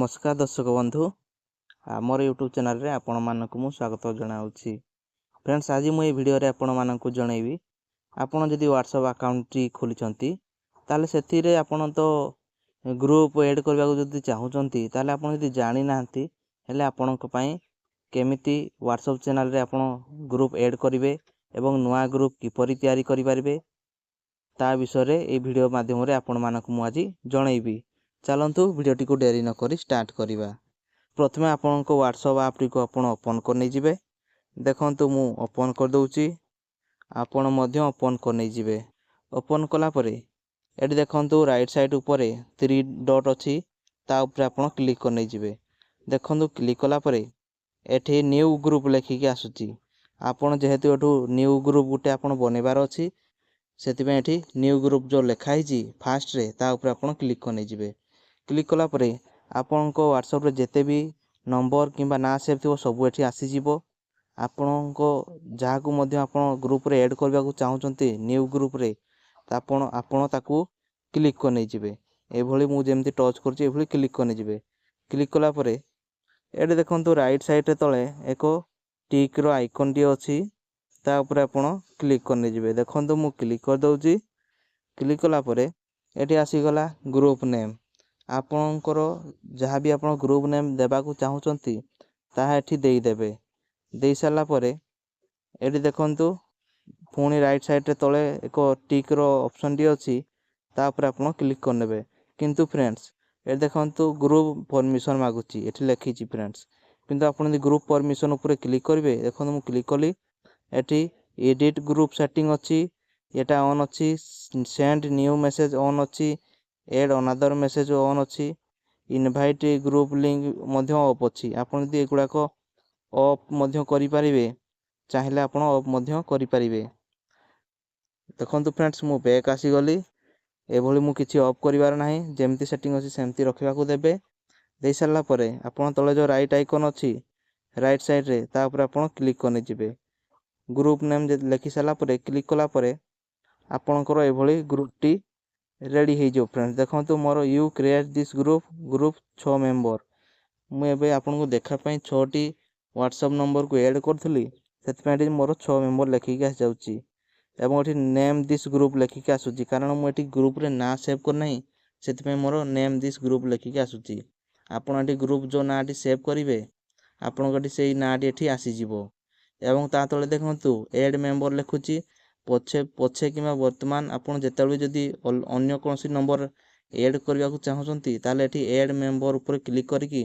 नमस्कार दर्शक बंधु आमर यूट्यूब चैनल रे आपण मानक मु स्वागत जनाऊँगी। फ्रेंड्स आज मुझे वीडियो रे आपण मानक जनइबी आपण जदि व्हाट्सएप अकाउंट टी खोली ताले सेथिरे आपण तो ग्रुप ऐड करबा को जदि चाहूचंती ताले आपण जदि जानि नांती हेले आपणक पई केमिति व्हाट्सएप चैनल रे आपण ग्रुप ऐड करिवे एवं नुआ ग्रुप किपरि तयारी करि परिबे ता विषय रे ए वीडियो माध्यम रे आपण मानक मु आज जनइबी। चलतु वीडियोटी को डेरी न करी स्टार्ट करिबा। प्रथमे आपण को व्हाट्सएप ऐप टी को आपण ओपन कर नै जिवे। देखंतु मु ओपन कर दउची आपण मध्य ओपन कर नै जिवे। ओपन कला परे एडी देखंतु राइट साइड ऊपर 3 डॉट अछि ता ऊपर आपण क्लिक कर नै जिवे। देखंतु क्लिक कला परे एठी न्यू ग्रुप लेखि के आसुची। आपण जेहेतु एठू न्यू ग्रुप गुटे आपण बनेबार अछि सेति पे एठी न्यू ग्रुप जो लेखा हिची फास्ट रे ता ऊपर आपण क्लिक कर नै जिवे। क्लिक कला परे आपण को व्हाट्सएप रे जेते भी नंबर किंबा ना सेव थिबो सब एठी आसी जिवो। आपण को जहा को मध्य आपण ग्रुप रे ऐड करबा को चाहूचंती न्यू ग्रुप रे आपण ताकू क्लिक कर नै जिवे। ए भली मु जेमति टच करची ए भली क्लिक कर नै जिवे। क्लिक कला परे एडे देखंतु राइट साइड रे तळे एको टिक रो आइकन टी अछि ता ऊपर आपण क्लिक कर नै जिवे। देखंतु मु क्लिक कर दउची। क्लिक कला परे एठी आसी गला ग्रुप नेम। आपणकर जहाँ भी आप ग्रुप नेम देवा को चाहूचंती ताहा एठी देई देबे। देई सारला परे एठी देखंतु पुणी राइट साइड रे तळे एको टिक रो ऑप्शन टी अछि ता ऊपर आपण क्लिक कर नेबे। किंतु फ्रेंड्स ए देखंतु ग्रुप परमिशन मागुची एठी लेखिची फ्रेंड्स। किंतु आपण यदि ग्रुप परमिशन ऊपर क्लिक करिवे देखंतु मु क्लिक कली एठी एडिट ग्रुप सेटिंग अछि एटा ऑन अछि। सेंड न्यू मैसेज ऑन अछि। एड अनदर मैसेज ऑन अछि। Invite group link Madhya of अछि। आपण यदि एगुडा को ऑफ मध्य करि परिबे चाहिले आपण ऑफ मध्य करि परिबे। देखंतु फ्रेंड्स मु बैक आसी गली ए भली मु किछि ऑफ करिवार नाही जेमति सेटिंग अछि सेमति रखिबा को देबे। देई सारला परे आपण तळे जो राइट आइकन अछि राइट साइड रे ता ऊपर आपण क्लिक कर नै जिवे। ग्रुप नेम जे लेखि सारला परे क्लिक कला परे आपणकर ए भली ग्रुप टी रेडी हे जो फ्रेंड्स। देखंतु more you create this group 6 member मु एबे आपन को देखा पई 6 टी व्हाट्सएप नंबर को ऐड करथली सेति पई मोर 6 मेंबर लेखि के आस जाउची एवं एठी नेम दिस ग्रुप लेखि के आसुची कारण मु एठी ग्रुप रे ना सेव कर नाही सेति पई मोर नेम दिस ग्रुप लेखि के आसुची। आपन एठी ग्रुप जो नाटी सेव करिवे आपन गटी सेही नाटी एठी आसी जिवो एवं ता तळे देखंतु ऐड मेंबर लेखुची पछे किमा वर्तमान आपन जेतेबे जदी अन्य कोनसी नंबर ऐड करबा को चाहउचंती ताले एठी ऐड मेंबर ऊपर क्लिक करिकि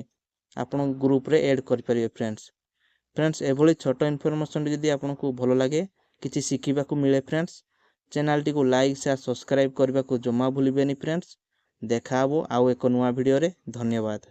आपन ग्रुप रे ऐड करि परिबे फ्रेंड्स एभली छोटो इन्फॉर्मेशन जदी आपन को भलो लागे किछि सिखिबा को मिले फ्रेंड्स चैनल टी को लाइक शेयर सब्सक्राइब करबा को जमा भूलिबेनी फ्रेंड्स। देखाबो आउ एको नुवा वीडियो रे। धन्यवाद।